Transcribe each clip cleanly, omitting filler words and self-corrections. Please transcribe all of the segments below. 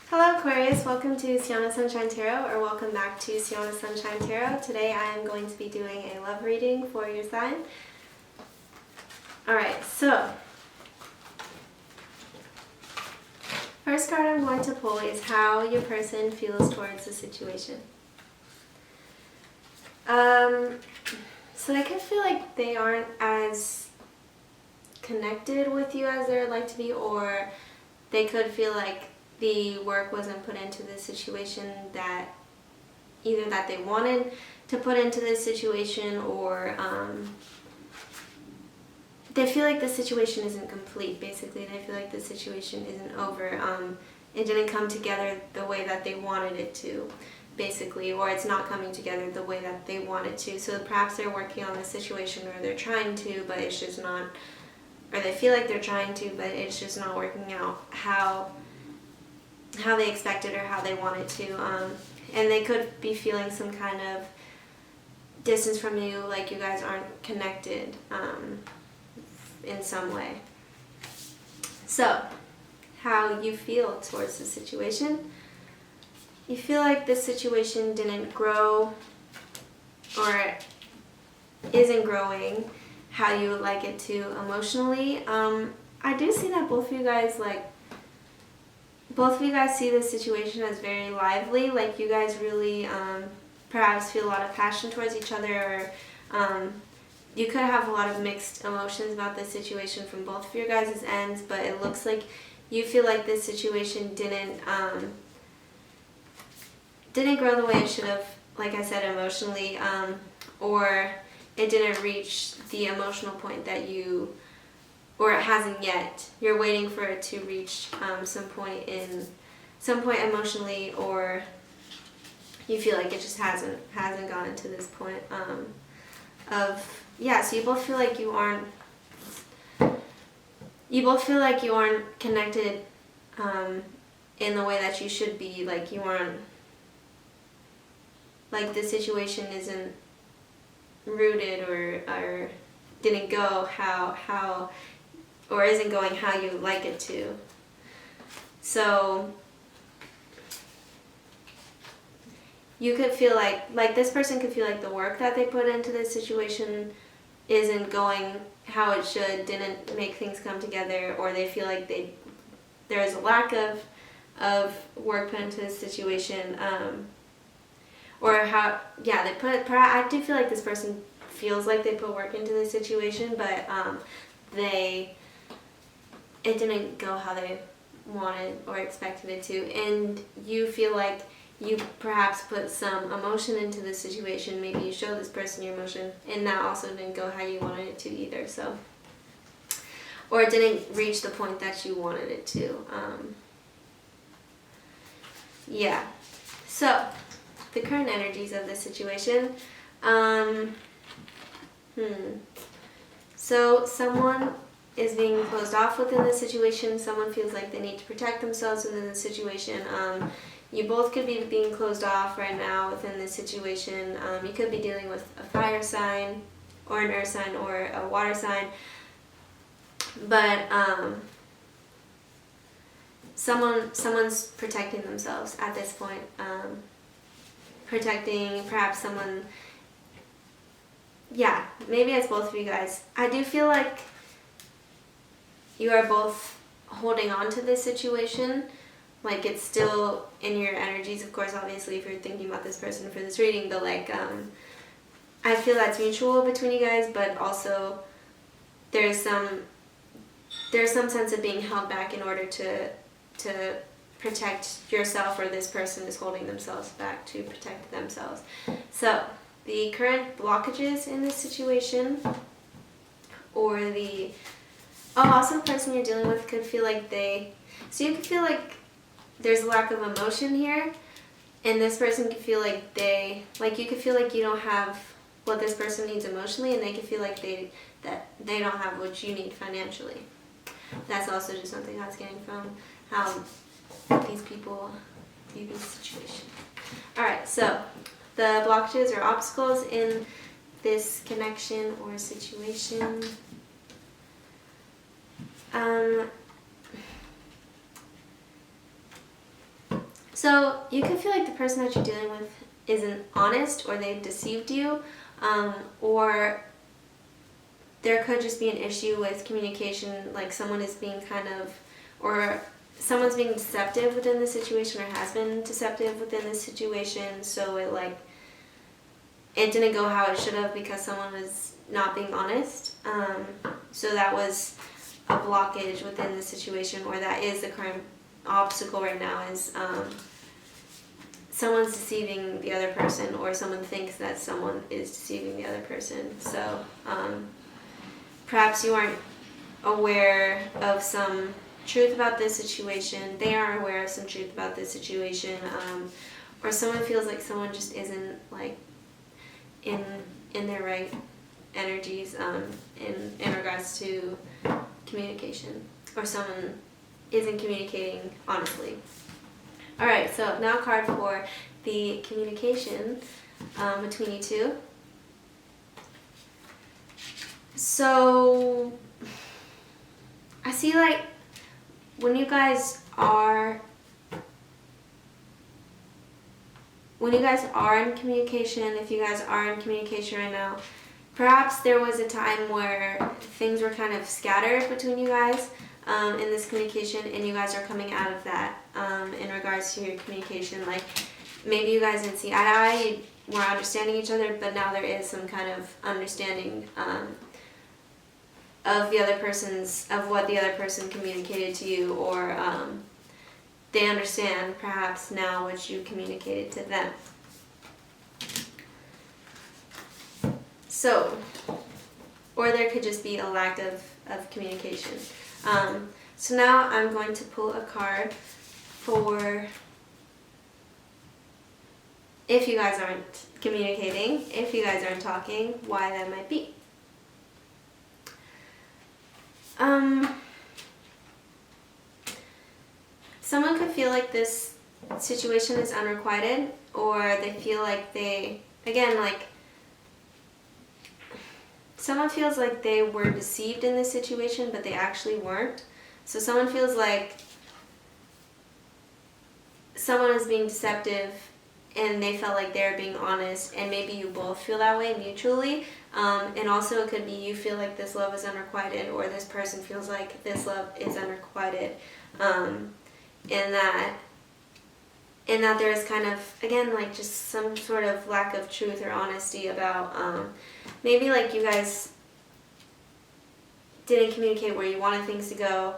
Hello Aquarius, welcome to Sienna Sunshine Tarot, or welcome back to Sienna Sunshine Tarot. Today I am going to be doing a love reading for your sign. Alright, so first card I'm going to pull is how your person feels towards the situation. So I can feel like they aren't as connected with you as they would like to be, or they could feel like the work wasn't put into this situation that either that they wanted to put into this situation, or they feel like the situation isn't complete. Basically, they feel like the situation isn't over. It didn't come together the way that they wanted it to, basically, or it's not coming together the way that they want it to. So perhaps they're working on the situation, or they're trying to, but it's just not, or they feel like they're trying to, but it's just not working out how they expected or how they wanted to. And they could be feeling some kind of distance from you, like you guys aren't connected in some way. So, how you feel towards the situation. You feel like this situation didn't grow or isn't growing how you would like it to emotionally. I do see that both of you guys see this situation as very lively, like you guys really perhaps feel a lot of passion towards each other, or you could have a lot of mixed emotions about this situation from both of your guys' ends, but it looks like you feel like this situation didn't grow the way it should have, like I said, emotionally, or it didn't reach the emotional point that you, or it hasn't yet. You're waiting for it to reach some point emotionally, or you feel like it just hasn't gotten to this point so you both feel like you aren't connected in the way that you should be. Like you aren't, like the situation isn't rooted or didn't go how or isn't going how you like it to. So you could feel like this person could feel like the work that they put into this situation isn't going how it should, didn't make things come together, or they feel like there is a lack of work put into this situation, I do feel like this person feels like they put work into this situation, but it didn't go how they wanted or expected it to, and you feel like you perhaps put some emotion into this situation. Maybe you show this person your emotion, and that also didn't go how you wanted it to either. So, or it didn't reach the point that you wanted it to. So, the current energies of this situation. So someone is being closed off within the situation. Someone feels like they need to protect themselves within the situation. You both could be being closed off right now within this situation. You could be dealing with a fire sign, or an earth sign, or a water sign. But someone's protecting themselves at this point. Protecting perhaps someone. Yeah, maybe it's both of you guys. I do feel like you are both holding on to this situation. Like it's still in your energies, of course, obviously, if you're thinking about this person for this reading, but like, I feel that's mutual between you guys, but also there's some sense of being held back in order to protect yourself, or this person is holding themselves back to protect themselves. So, the current blockages in this situation, or also the person you're dealing with could feel like you could feel like there's a lack of emotion here, and this person could feel like you could feel like you don't have what this person needs emotionally, and they could feel like they don't have what you need financially. That's also just something I was getting from how these people view this situation. Alright, so the blockages or obstacles in this connection or situation. So you could feel like the person that you're dealing with isn't honest, or they deceived you, or there could just be an issue with communication, like someone is being or someone's being deceptive within the situation, or has been deceptive within the situation, so it didn't go how it should have because someone was not being honest. So that was a blockage within the situation, or that is the current obstacle right now, is someone's deceiving the other person, or someone thinks that someone is deceiving the other person. So perhaps you aren't aware of some truth about this situation, they aren't aware of some truth about this situation, or someone feels like someone just isn't like in their right energies in regards to communication, or someone isn't communicating honestly. Alright, so now a card for the communication between you two. So I see like when you guys are in communication, if you guys are in communication right now, perhaps there was a time where things were kind of scattered between you guys in this communication, and you guys are coming out of that in regards to your communication. Like maybe you guys didn't see eye to eye, you were understanding each other, but now there is some kind of understanding of what the other person communicated to you, or they understand perhaps now what you communicated to them. So, or there could just be a lack of communication. So now I'm going to pull a card for if you guys aren't communicating, if you guys aren't talking, why that might be. Someone could feel like this situation is unrequited, or they feel like someone feels like they were deceived in this situation, but they actually weren't. So someone feels like someone is being deceptive, and they felt like they're being honest, and maybe you both feel that way mutually. And also it could be you feel like this love is unrequited, or this person feels like this love is unrequited. And that there's kind of, again, like just some sort of lack of truth or honesty about, maybe like you guys didn't communicate where you wanted things to go,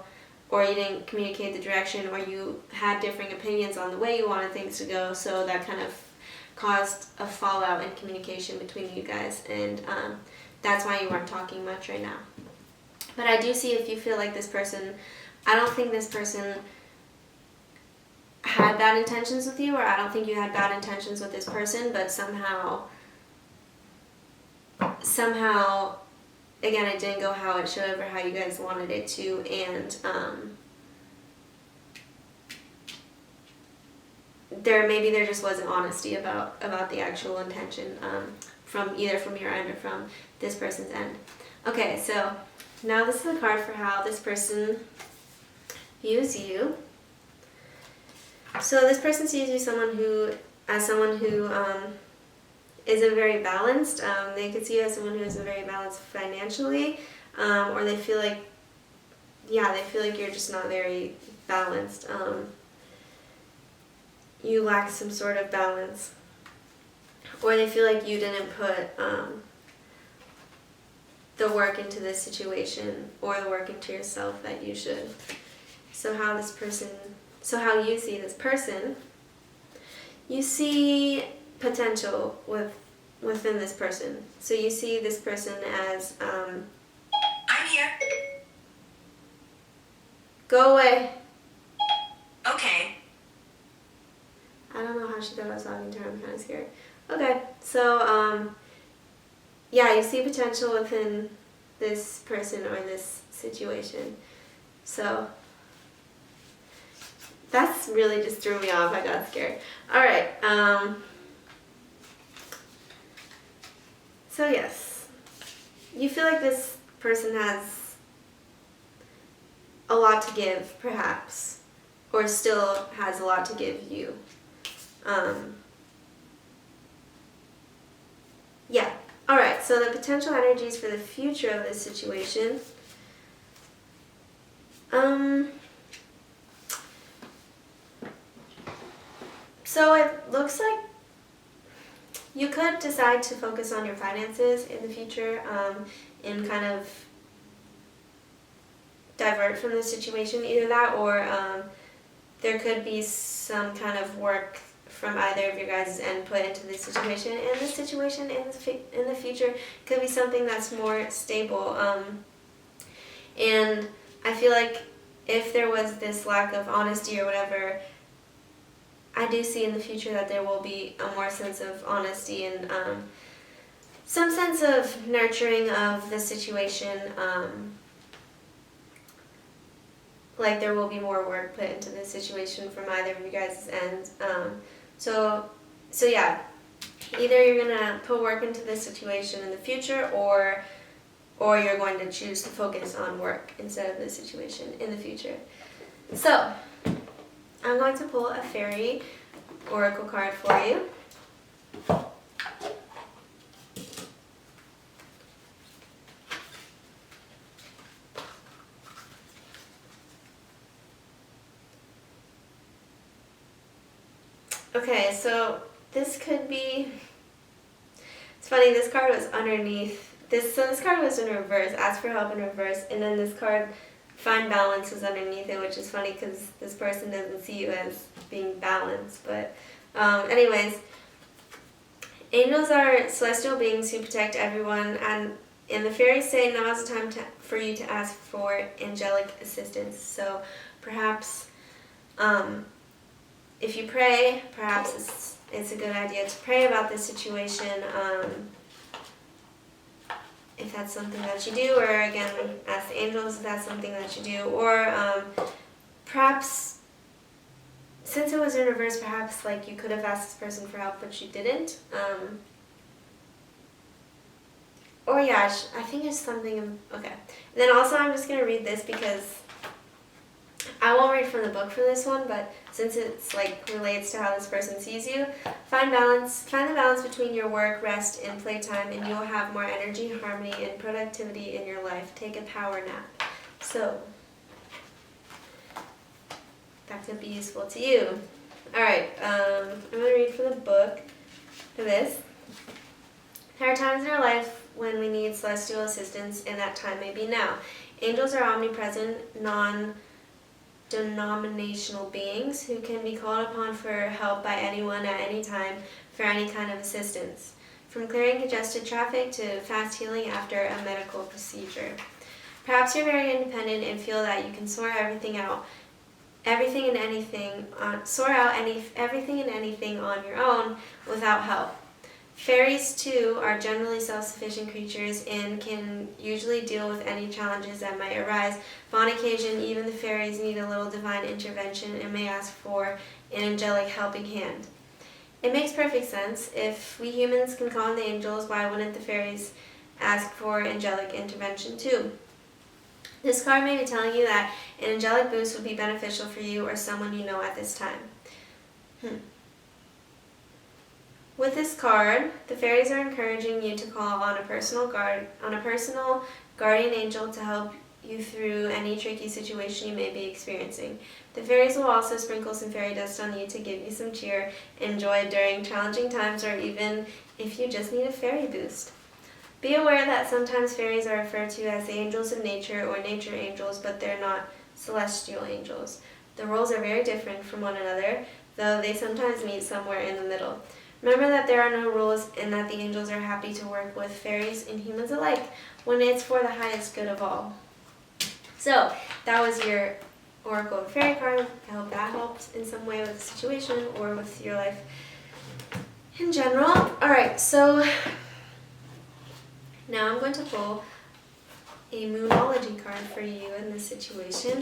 or you didn't communicate the direction, or you had differing opinions on the way you wanted things to go, so that kind of caused a fallout in communication between you guys, and that's why you weren't talking much right now. But I do see if you feel like this person, I don't think this person had bad intentions with you, or I don't think you had bad intentions with this person, but somehow, again, it didn't go how it should have, or how you guys wanted it to, and there just wasn't honesty about the actual intention from your end or from this person's end. Okay, so now this is a card for how this person views you. So this person sees you as someone who isn't very balanced. They could see you as someone who isn't very balanced financially, or they feel like you're just not very balanced. You lack some sort of balance, or they feel like you didn't put the work into this situation, or the work into yourself that you should. So how you see this person, you see potential within this person. So you see this person as I'm here. Go away. Okay. I don't know how she thought I was talking to her. I'm kind of scared. Okay, so yeah, you see potential within this person or this situation. So that's really just threw me off. I got scared. Alright, so yes, you feel like this person has a lot to give, perhaps, or still has a lot to give you. Yeah. Alright, so the potential energies for the future of this situation. So it looks like you could decide to focus on your finances in the future, and kind of divert from the situation. Either that, or there could be some kind of work from either of your guys' end put into this situation, and this situation in the future could be something that's more stable. And I feel like if there was this lack of honesty or whatever, I do see in the future that there will be a more sense of honesty and some sense of nurturing of the situation. Like there will be more work put into this situation from either of you guys' ends. So yeah, either you're gonna put work into this situation in the future, or you're going to choose to focus on work instead of this situation in the future. So I'm going to pull a fairy oracle card for you. Okay, so this could be, it's funny, this card was underneath, this card was in reverse, ask for help in reverse, and then this card, find balance, was underneath it, which is funny because this person doesn't see you as being balanced. But anyways, angels are celestial beings who protect everyone, and the fairies say now is the time for you to ask for angelic assistance. So perhaps if you pray, perhaps it's a good idea to pray about this situation, if that's something that you do, or again, ask the angels if that's something that you do, or perhaps, since it was in reverse, perhaps like you could have asked this person for help, but you didn't. Or yeah, I think it's something, okay. And then also I'm just going to read this because I won't read from the book for this one, but since it's like relates to how this person sees you, find the balance between your work, rest, and playtime, and you will have more energy, harmony, and productivity in your life. Take a power nap. So that could be useful to you. Alright, I'm going to read from the book for this. There are times in our life when we need celestial assistance, and that time may be now. Angels are omnipresent, non-denominational beings who can be called upon for help by anyone at any time for any kind of assistance, from clearing congested traffic to fast healing after a medical procedure. Perhaps you're very independent and feel that you can sort everything and anything on your own without help. Fairies, too, are generally self-sufficient creatures and can usually deal with any challenges that might arise, but on occasion, even the fairies need a little divine intervention and may ask for an angelic helping hand. It makes perfect sense. If we humans can call on the angels, why wouldn't the fairies ask for angelic intervention, too? This card may be telling you that an angelic boost would be beneficial for you or someone you know at this time. With this card, the fairies are encouraging you to call on a personal guardian angel to help you through any tricky situation you may be experiencing. The fairies will also sprinkle some fairy dust on you to give you some cheer and joy during challenging times, or even if you just need a fairy boost. Be aware that sometimes fairies are referred to as the angels of nature or nature angels, but they're not celestial angels. The roles are very different from one another, though they sometimes meet somewhere in the middle. Remember that there are no rules and that the angels are happy to work with fairies and humans alike when it's for the highest good of all. So, that was your Oracle of Fairy card. I hope that helped in some way with the situation or with your life in general. Alright, so now I'm going to pull a Moonology card for you in this situation.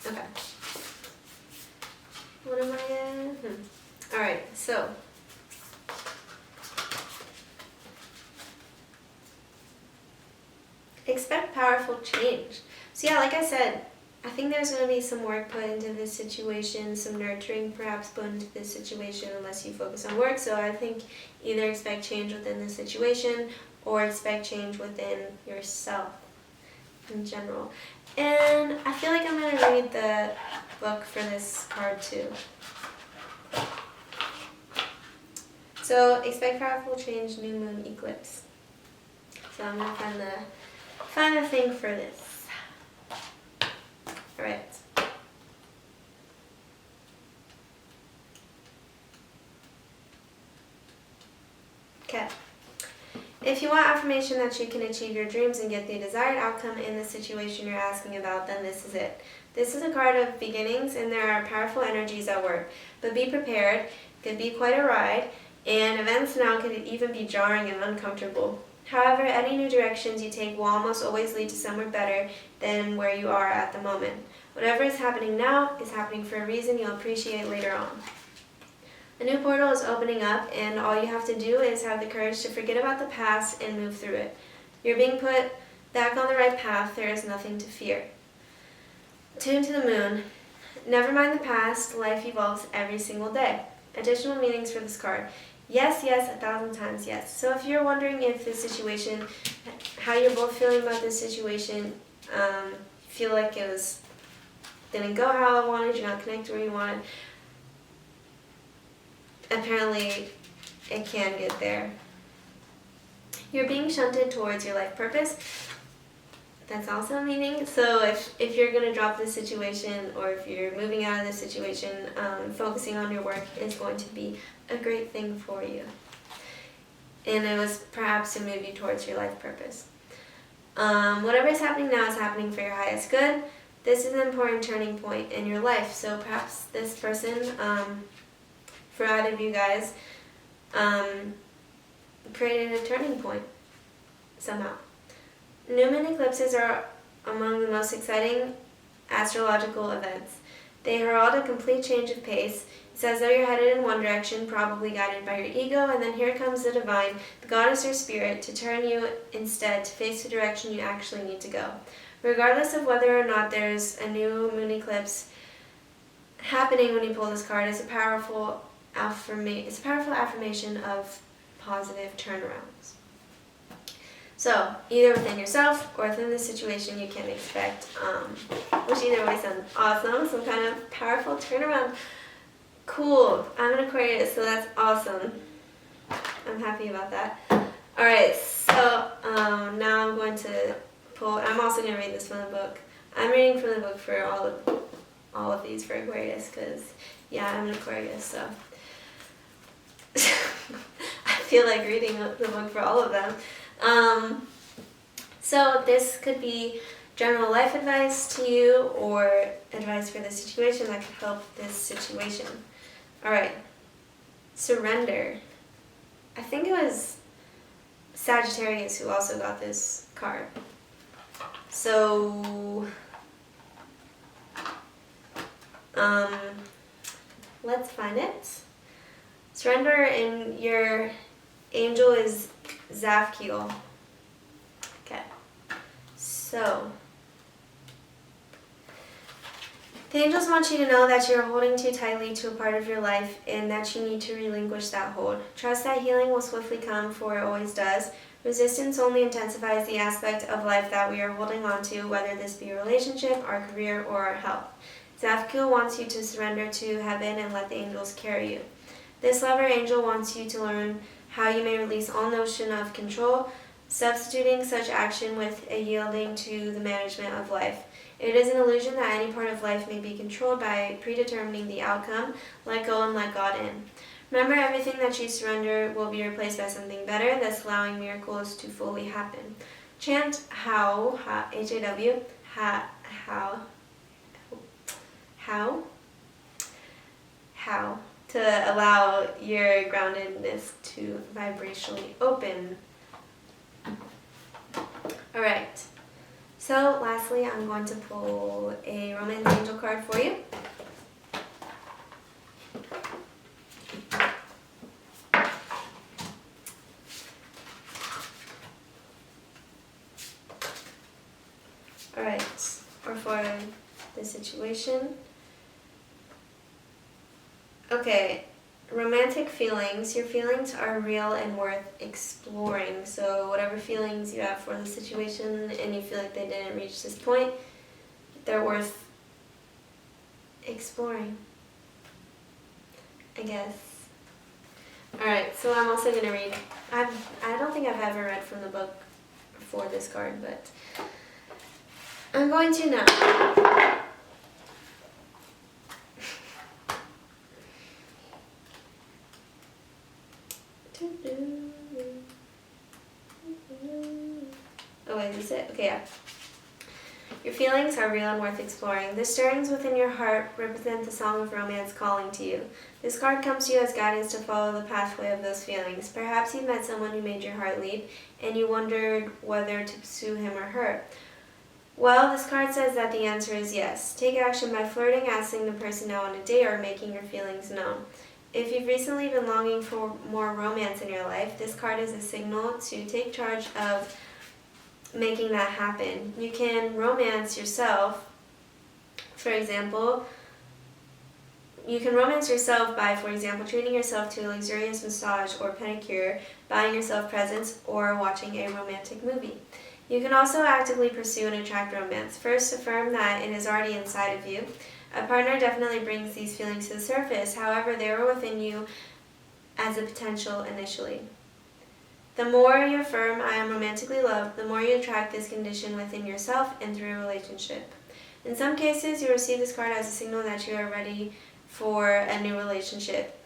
Okay. What am I in? Alright, so expect powerful change. So yeah, like I said, I think there's going to be some work put into this situation, some nurturing perhaps put into this situation unless you focus on work. So I think either expect change within the situation or expect change within yourself in general. And I feel like I'm going to read the book for this card too. So expect powerful change, new moon eclipse. So I'm going to find the thing for this. Alright. Okay. If you want affirmation that you can achieve your dreams and get the desired outcome in the situation you're asking about, then this is it. This is a card of beginnings, and there are powerful energies at work. But be prepared. It could be quite a ride, and events now could even be jarring and uncomfortable. However, any new directions you take will almost always lead to somewhere better than where you are at the moment. Whatever is happening now is happening for a reason you'll appreciate later on. A new portal is opening up, and all you have to do is have the courage to forget about the past and move through it. You're being put back on the right path. There is nothing to fear. Tune to the moon. Never mind the past. Life evolves every single day. Additional meanings for this card. Yes, yes, 1,000 times yes. So if you're wondering if this situation, how you're both feeling about this situation, feel like it didn't go how I wanted, you're not connected where you wanted, apparently it can get there. You're being shunted towards your life purpose. That's also a meaning. So if you're going to drop this situation, or if you're moving out of this situation, focusing on your work is going to be a great thing for you. And it was perhaps to move you towards your life purpose. Whatever is happening now is happening for your highest good. This is an important turning point in your life. So perhaps this person, for either of you guys, created a turning point somehow. New moon eclipses are among the most exciting astrological events. They herald a complete change of pace. It's as though you're headed in one direction, probably guided by your ego, and then here comes the divine, the goddess or spirit, to turn you instead to face the direction you actually need to go. Regardless of whether or not there's a new moon eclipse happening when you pull this card, it's a powerful affirmation of positive turnarounds. So, either within yourself or within the situation, you can expect, which either way sounds awesome, some kind of powerful turnaround. Cool. I'm an Aquarius, so that's awesome. I'm happy about that. Alright, so now I'm going to pull, I'm also going to read this from the book. I'm reading from the book for all of these for Aquarius, because, yeah, I'm an Aquarius, so I feel like reading the book for all of them. So this could be general life advice to you, or advice for the situation that could help this situation. Alright, surrender. I think it was Sagittarius who also got this card. So, let's find it. Surrender, and your angel is Zafkiel. Okay, so the angels want you to know that you're holding too tightly to a part of your life and that you need to relinquish that hold. Trust that healing will swiftly come, for it always does. Resistance only intensifies the aspect of life that we are holding on to, whether this be a relationship, our career, or our health. Zafkiel wants you to surrender to heaven and let the angels carry you. This lover angel wants you to learn how you may release all notion of control, substituting such action with a yielding to the management of life. It is an illusion that any part of life may be controlled by predetermining the outcome. Let go and let God in. Remember, everything that you surrender will be replaced by something better, thus allowing miracles to fully happen. Chant how, H-A-W, how, to allow your groundedness to vibrationally open. Alright, so lastly, I'm going to pull a romance angel card for you. Alright, or for situation. Okay, romantic feelings. Your feelings are real and worth exploring. So whatever feelings you have for the situation and you feel like they didn't reach this point, they're worth exploring, I guess. Alright, so I'm also going to read. I don't think I've ever read from the book for this card, but I'm going to now. Oh wait, is it? Okay, yeah. Your feelings are real and worth exploring. The stirrings within your heart represent the song of romance calling to you. This card comes to you as guidance to follow the pathway of those feelings. Perhaps you met someone who made your heart leap, and you wondered whether to pursue him or her. Well, this card says that the answer is yes. Take action by flirting, asking the person out on a date, or making your feelings known. If you've recently been longing for more romance in your life, this card is a signal to take charge of making that happen. You can romance yourself. For example, you can romance yourself by, for example, treating yourself to a luxurious massage or pedicure, buying yourself presents, or watching a romantic movie. You can also actively pursue and attract romance. First, affirm that it is already inside of you. A partner definitely brings these feelings to the surface. However, they were within you as a potential initially. The more you affirm, I am romantically loved, the more you attract this condition within yourself and through a relationship. In some cases, you receive this card as a signal that you are ready for a new relationship.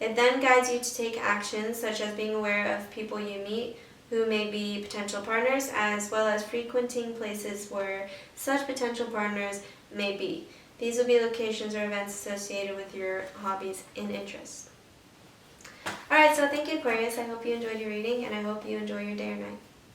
It then guides you to take actions such as being aware of people you meet who may be potential partners, as well as frequenting places where such potential partners may be. These will be locations or events associated with your hobbies and interests. Alright, so thank you, Aquarius. I hope you enjoyed your reading, and I hope you enjoy your day or night.